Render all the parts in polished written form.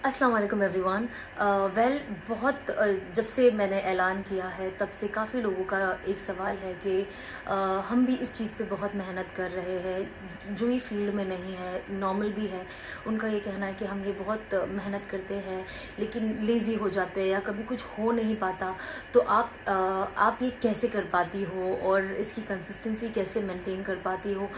अस्सलाम वालेकुम everyone. Well बहुत जब से मैंने ऐलान किया है तब से काफ़ी लोगों का एक सवाल है कि हम भी इस चीज़ पे बहुत मेहनत कर रहे हैं जो ही फील्ड में नहीं है, नॉर्मल भी है। उनका ये कहना है कि हम ये बहुत मेहनत करते हैं लेकिन लेज़ी हो जाते हैं या कभी कुछ हो नहीं पाता। तो आप ये कैसे कर पाती हो और इसकी कंसिस्टेंसी कैसे मेंटेन कर पाती हो?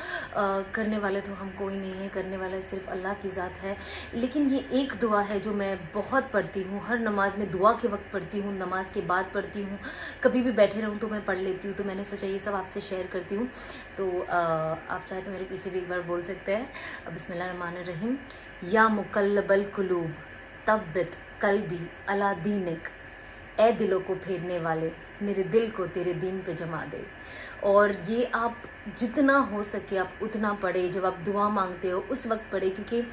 करने वाले तो हम कोई नहीं है, करने वाला सिर्फ अल्लाह की ज़ात है। लेकिन ये एक दुआ है जो मैं बहुत पढ़ती हूँ, हर नमाज में दुआ के वक्त पढ़ती हूँ, नमाज के बाद पढ़ती हूँ, कभी भी बैठे रहूँ तो मैं पढ़ लेती हूँ। तो मैंने सोचा ये सब आपसे शेयर करती हूँ। तो आप चाहे तो मेरे पीछे भी एक बार बोल सकते हैं। बिस्मिल्लाहिर्रहमानिर्रहीम। या मुकल्लबल कुलूब तब्बित कल्बी अला दीनिक। ए दिलों को फेरने वाले, मेरे दिल को तेरे दीन पे जमा दे। और ये आप जितना हो सके आप उतना पढ़े, जब आप दुआ मांगते हो उस वक्त पढ़े। क्योंकि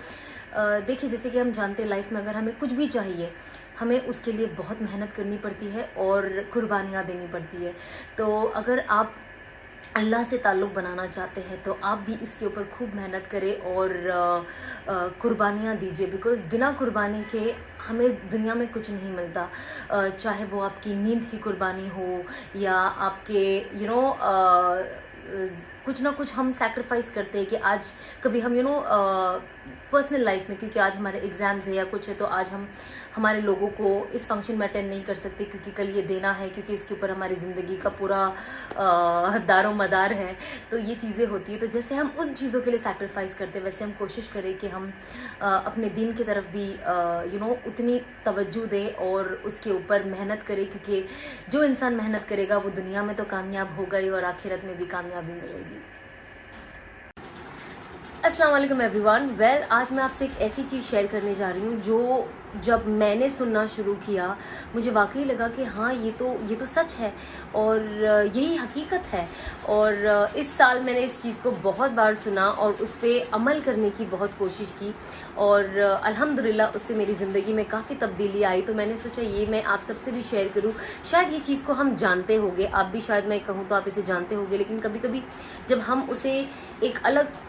देखिए, जैसे कि हम जानते हैं लाइफ में अगर हमें कुछ भी चाहिए, हमें उसके लिए बहुत मेहनत करनी पड़ती है और कुर्बानियाँ देनी पड़ती है। तो अगर आप अल्लाह से ताल्लुक़ बनाना चाहते हैं तो आप भी इसके ऊपर खूब मेहनत करें और कुर्बानियाँ दीजिए। बिकॉज़ बिना कुर्बानी के हमें दुनिया में कुछ नहीं मिलता। चाहे वो आपकी नींद की कुर्बानी हो या आपके कुछ ना कुछ हम सैक्रिफाइस करते हैं कि आज कभी हम पर्सनल लाइफ में, क्योंकि आज हमारे एग्ज़ाम्स है या कुछ है तो आज हम हमारे लोगों को इस फंक्शन में अटेंड नहीं कर सकते क्योंकि कल ये देना है, क्योंकि इसके ऊपर हमारी ज़िंदगी का पूरा दारो मदार है। तो ये चीज़ें होती है। तो जैसे हम उन चीज़ों के लिए सैक्रिफाइस करते हैं वैसे हम कोशिश करें कि हम अपने दीन की तरफ भी उतनी तवज्जो दें और उसके ऊपर मेहनत करें। क्योंकि जो इंसान मेहनत करेगा वो दुनिया में तो कामयाब होगा ही और आखिरत में भी कामयाबी मिलेगी। अस्सलाम वालेकुम एवरीवन। वेल, आज मैं आपसे एक ऐसी चीज़ शेयर करने जा रही हूँ जो जब मैंने सुनना शुरू किया मुझे वाकई लगा कि हाँ, ये तो सच है और यही हकीकत है। और इस साल मैंने इस चीज़ को बहुत बार सुना और उस पर अमल करने की बहुत कोशिश की और अल्हम्दुलिल्लाह उससे मेरी ज़िंदगी में काफ़ी तब्दीली आई। तो मैंने सोचा ये मैं आप सबसे भी शेयर करूँ। शायद ये चीज़ को हम जानते होंगे, आप भी शायद मैं कहूँ तो आप इसे जानते होंगे, लेकिन कभी कभी जब हम उसे एक अलग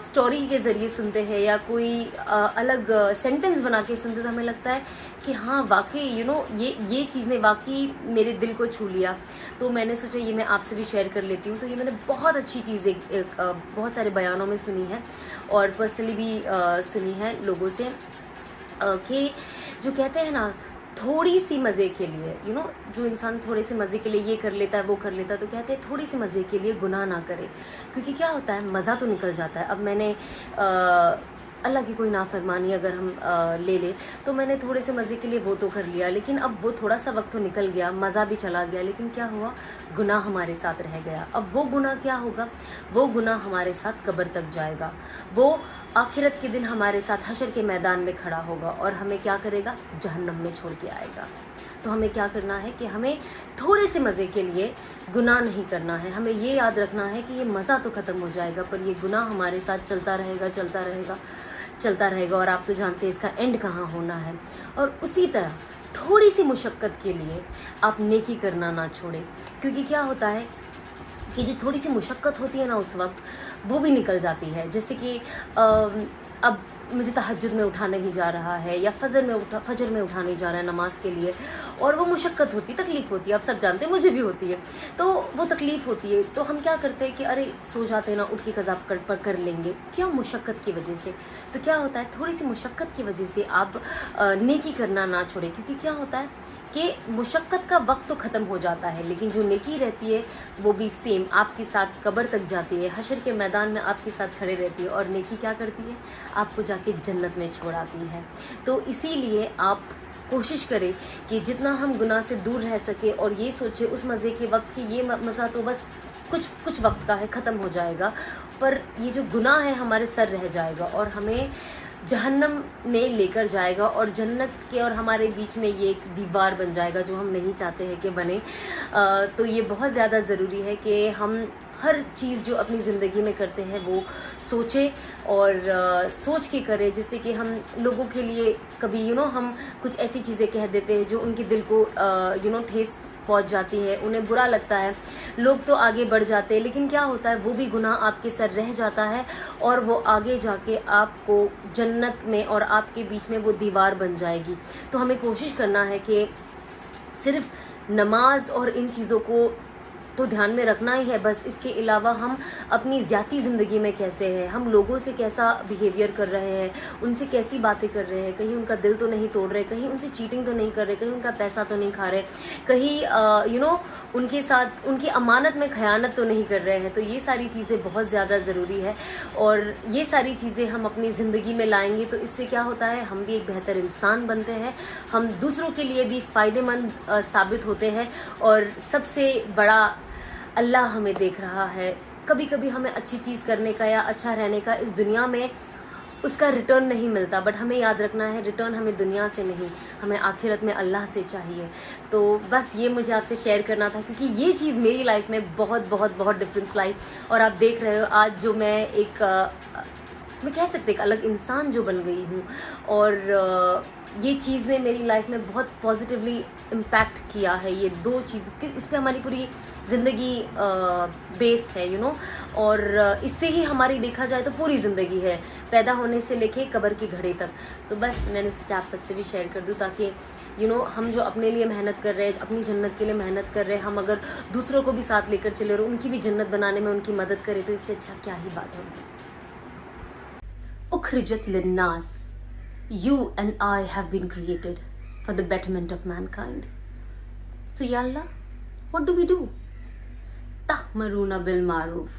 स्टोरी के ज़रिए सुनते हैं या कोई अलग सेंटेंस बना के सुनते हैं तो हमें लगता है कि हाँ वाकई ये चीज़ ने वाकई मेरे दिल को छू लिया। तो मैंने सोचा ये मैं आपसे भी शेयर कर लेती हूँ। तो ये मैंने बहुत अच्छी चीज़ बहुत सारे बयानों में सुनी है और पर्सनली भी सुनी है लोगों से कि जो कहते हैं ना, थोड़ी सी मज़े के लिए जो इंसान थोड़े से मज़े के लिए ये कर लेता है वो कर लेता है, तो कहते हैं थोड़ी सी मज़े के लिए गुनाह ना करे। क्योंकि क्या होता है, मज़ा तो निकल जाता है। अब मैंने अल्लाह की कोई नाफरमानी अगर हम ले ले तो मैंने थोड़े से मज़े के लिए वो तो कर लिया, लेकिन अब वो थोड़ा सा वक्त तो निकल गया, मज़ा भी चला गया, लेकिन क्या हुआ, गुनाह हमारे साथ रह गया। अब वो गुनाह क्या होगा, वो गुनाह हमारे साथ कब्र तक जाएगा, वो आखिरत के दिन हमारे साथ हशर के मैदान में खड़ा होगा और हमें क्या करेगा, जहन्नम में छोड़ के आएगा। तो हमें क्या करना है कि हमें थोड़े से मज़े के लिए गुनाह नहीं करना है। हमें ये याद रखना है कि ये मज़ा तो ख़त्म हो जाएगा पर ये गुनाह हमारे साथ चलता रहेगा चलता रहेगा चलता रहेगा और आप तो जानते हैं इसका एंड कहाँ होना है। और उसी तरह थोड़ी सी मुशक्क़त के लिए आप नेकी करना ना छोड़ें। क्योंकि क्या होता है कि जो थोड़ी सी मुशक्क़त होती है ना उस वक्त वो भी निकल जाती है। जैसे कि अब मुझे तहज्जुद में उठा नहीं जा रहा है या फजर में उठा नहीं जा रहा है नमाज के लिए, और वो मुशक्क़त होती, तकलीफ़ होती है, आप सब जानते हैं, मुझे भी होती है। तो वो तकलीफ़ होती है तो हम क्या करते हैं कि अरे सो जाते हैं ना, उठ के कज़ा कर लेंगे, क्या मुशक्क़त की वजह से। तो क्या होता है, थोड़ी सी मुशक्क़त की वजह से आप नेकी करना ना छोड़ें। क्योंकि क्या होता है कि मुशक्क़त का वक्त तो ख़त्म हो जाता है लेकिन जो नेकी रहती है वो भी सेम आपके साथ कब्र तक जाती है, हशर के मैदान में आपके साथ खड़े रहती है। और नेकी क्या करती है, आपको जाके जन्नत में छोड़ाती है। तो इसीलिए आप कोशिश करें कि जितना हम गुनाह से दूर रह सके और ये सोचे उस मज़े के वक्त कि ये मज़ा तो बस कुछ वक्त का है, ख़त्म हो जाएगा, पर ये जो गुनाह है हमारे सर रह जाएगा और हमें जहन्नम में लेकर जाएगा और जन्नत के और हमारे बीच में ये एक दीवार बन जाएगा जो हम नहीं चाहते हैं कि बने। तो ये बहुत ज़्यादा ज़रूरी है कि हम हर चीज़ जो अपनी ज़िंदगी में करते हैं वो सोचें और सोच के करें, जिससे कि हम लोगों के लिए कभी हम कुछ ऐसी चीज़ें कह देते हैं जो उनके दिल को ठेस पहुंच जाती है, उन्हें बुरा लगता है, लोग तो आगे बढ़ जाते हैं, लेकिन क्या होता है वो भी गुनाह आपके सर रह जाता है और वो आगे जाके आपको जन्नत में और आपके बीच में वो दीवार बन जाएगी। तो हमें कोशिश करना है कि सिर्फ नमाज और इन चीज़ों को तो ध्यान में रखना ही है, बस इसके अलावा हम अपनी ज़ाती ज़िंदगी में कैसे हैं, हम लोगों से कैसा बिहेवियर कर रहे हैं, उनसे कैसी बातें कर रहे हैं, कहीं उनका दिल तो नहीं तोड़ रहे, कहीं उनसे चीटिंग तो नहीं कर रहे, कहीं उनका पैसा तो नहीं खा रहे, कहीं उनके साथ उनकी अमानत में खयानत तो नहीं कर रहे हैं। तो ये सारी चीज़ें बहुत ज़्यादा ज़रूरी है और ये सारी चीज़ें हम अपनी ज़िंदगी में लाएंगे तो इससे क्या होता है, हम भी एक बेहतर इंसान बनते हैं, हम दूसरों के लिए भी फ़ायदेमंद साबित होते हैं और सबसे बड़ा अल्लाह हमें देख रहा है। कभी कभी हमें अच्छी चीज़ करने का या अच्छा रहने का इस दुनिया में उसका रिटर्न नहीं मिलता, बट हमें याद रखना है रिटर्न हमें दुनिया से नहीं, हमें आखिरत में अल्लाह से चाहिए। तो बस ये मुझे आपसे शेयर करना था क्योंकि ये चीज़ मेरी लाइफ में बहुत बहुत बहुत डिफरेंस लाई और आप देख रहे हो आज जो मैं मैं कह सकते एक अलग इंसान जो बन गई हूँ और ये चीज़ ने मेरी लाइफ में बहुत पॉजिटिवली इम्पैक्ट किया है। ये दो चीज़ इस पे हमारी पूरी ज़िंदगी बेस्ड है और इससे ही हमारी देखा जाए तो पूरी ज़िंदगी है, पैदा होने से लेके कब्र की घड़ी तक। तो बस मैंने सोचा आप सबसे भी शेयर कर दूँ ताकि हम जो अपने लिए मेहनत कर रहे हैं, अपनी जन्नत के लिए मेहनत कर रहे हैं, हम अगर दूसरों को भी साथ लेकर चले और उनकी भी जन्नत बनाने में उनकी मदद करें तो इससे अच्छा क्या ही बात होगी। उखरिजत लिन्नास, you and I have been created for the betterment of mankind. So ya Allah, what do? Tahmaruna bil maruf.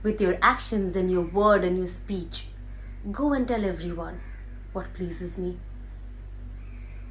With your actions and your word and your speech, go and tell everyone what pleases me.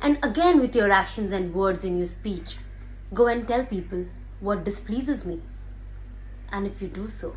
And again with your actions and words in your speech, go and tell people what displeases me. And if you do so,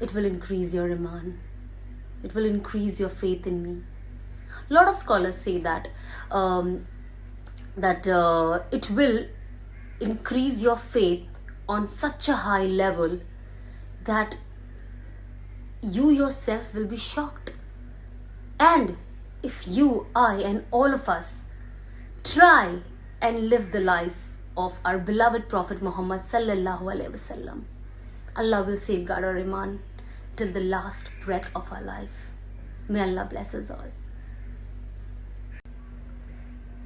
It will increase your iman. It will increase your faith in me. A lot of scholars say that it will increase your faith on such a high level that you yourself will be shocked. And if you, I, and all of us try and live the life of our beloved Prophet Muhammad sallallahu alaihi wasallam, Allah will safeguard our iman till the last breath of our life. May Allah bless us all.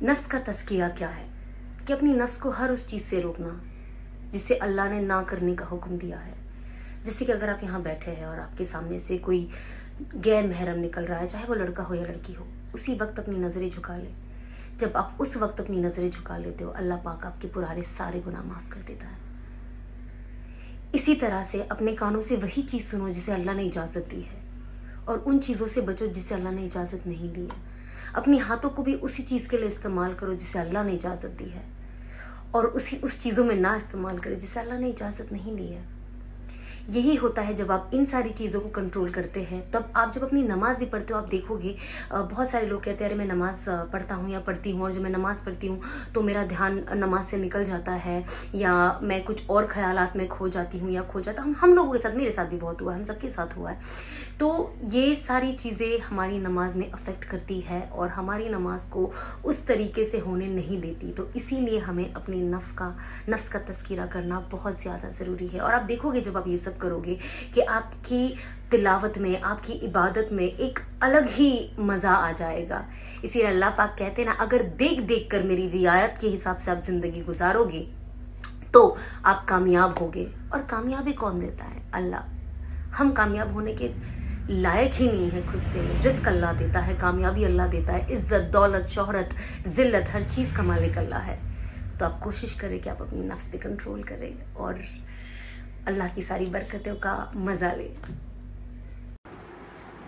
नफ्स का तस्किया क्या है कि अपनी नफ्स को हर उस चीज़ से रोकना जिसे अल्लाह ने ना करने का हुक्म दिया है। जैसे कि अगर आप यहाँ बैठे हैं और आपके सामने से कोई गैर महरम निकल रहा है, चाहे वो लड़का हो या लड़की हो, उसी वक्त अपनी नज़रें झुका ले। जब आप उस वक्त अपनी नज़रें झुका लेते हो, अल्लाह पाक आपके पुराने सारे गुनाह माफ़ कर देता है। इसी तरह से अपने कानों से वही चीज़ सुनो जिसे अल्लाह ने इजाज़त दी है और उन चीज़ों से बचो जिसे अल्लाह ने इजाज़त नहीं दी है। अपने हाथों को भी उसी चीज़ के लिए इस्तेमाल करो जिसे अल्लाह ने इजाज़त दी है और उस चीज़ों में ना इस्तेमाल करो जिसे अल्लाह ने इजाज़त नहीं दी है। यही होता है जब आप इन सारी चीज़ों को कंट्रोल करते हैं। तब आप जब अपनी नमाज भी पढ़ते हो, आप देखोगे बहुत सारे लोग कहते हैं अरे मैं नमाज पढ़ता हूँ या पढ़ती हूँ और जब मैं नमाज़ पढ़ती हूँ तो मेरा ध्यान नमाज से निकल जाता है या मैं कुछ और ख्यालात में खो जाती हूँ या खो जाता हूँ। हम लोगों के साथ, मेरे साथ भी बहुत हुआ है, हम सबके साथ हुआ है। तो ये सारी चीज़ें हमारी नमाज में अफेक्ट करती है और हमारी नमाज को उस तरीके से होने नहीं देती। तो इसीलिए हमें अपनी नफ्स का तज़किरा करना बहुत ज़्यादा ज़रूरी है। और आप देखोगे जब आप ये सब करोगे कि आपकी तिलावत में, आपकी इबादत में एक अलग ही मज़ा आ जाएगा। इसीलिए अल्लाह पाक कहते हैं ना, अगर देख देख कर मेरी रियायत के हिसाब से आप ज़िंदगी गुजारोगे तो आप कामयाब होगे। और कामयाबी कौन देता है? अल्लाह। हम कामयाब होने के लायक ही नहीं है खुद से। रिस्क अल्लाह देता है, कामयाबी अल्लाह देता है, इज्जत, दौलत, शोहरत, जिल्लत, हर चीज़ का मालिक अल्लाह है। तो आप कोशिश करें कि आप अपनी नफ्स पे कंट्रोल करें और अल्लाह की सारी बरकतों का मज़ा लें।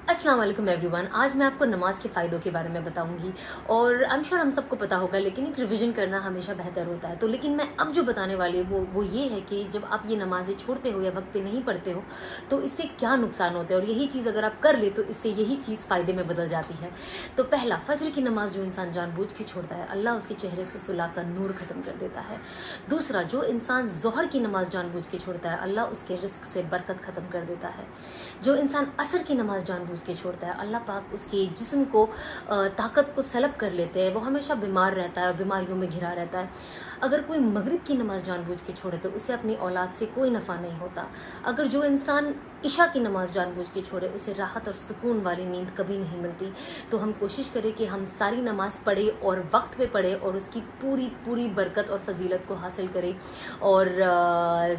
अस्सलाम वालेकुम एवरीवन। आज मैं आपको नमाज के फ़ायदों के बारे में बताऊंगी और आई एम श्योर हम सबको पता होगा, लेकिन एक रिवीजन करना हमेशा बेहतर होता है। तो लेकिन मैं अब जो बताने वाली हूँ वो ये है कि जब आप ये नमाज़ें छोड़ते हो या वक्त पे नहीं पढ़ते हो तो इससे क्या नुकसान होते हैं और यही चीज़ अगर आप कर ले तो इससे यही चीज़ फ़ायदे में बदल जाती है। तो पहला, फजर की नमाज जो इंसान जानबूझ के छोड़ता है, अल्लाह उसके चेहरे से सुलह का नूर ख़त्म कर देता है। दूसरा, जो इंसान ज़ोहर की नमाज जानबूझ के छोड़ता है, अल्लाह उसके रिस्क से बरकत ख़त्म कर देता है। जो इंसान असर की नमाज जानबूझ के के छोड़ता है, अल्लाह पाक उसके जिस्म को ताकत को सलब कर लेते हैं, वो हमेशा बीमार रहता है, बीमारियों में घिरा रहता है। अगर कोई मगरिब की नमाज़ जानबूझ के छोड़े तो उसे अपनी औलाद से कोई नफ़ा नहीं होता। अगर जो इंसान इशा की नमाज़ जानबूझ के छोड़े उसे राहत और सुकून वाली नींद कभी नहीं मिलती। तो हम कोशिश करें कि हम सारी नमाज़ पढ़ें और वक्त पे पढ़ें और उसकी पूरी पूरी बरकत और फजीलत को हासिल करें। और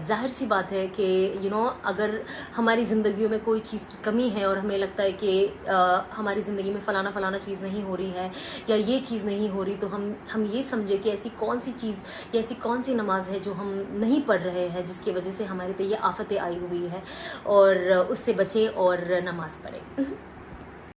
ज़ाहिर सी बात है कि अगर हमारी ज़िंदगियों में कोई चीज़ की कमी है और हमें लगता है कि हमारी ज़िंदगी में फ़लाना फ़लाना चीज़ नहीं हो रही है या ये चीज़ नहीं हो रही, तो हम ये समझे कि ऐसी कौन सी चीज़ या ऐसी कौन सी नमाज है जो हम नहीं पढ़ रहे हैं, जिसकी वजह से हमारे पे ये आफतें आई हुई है, और उससे बचें और नमाज पढ़ें।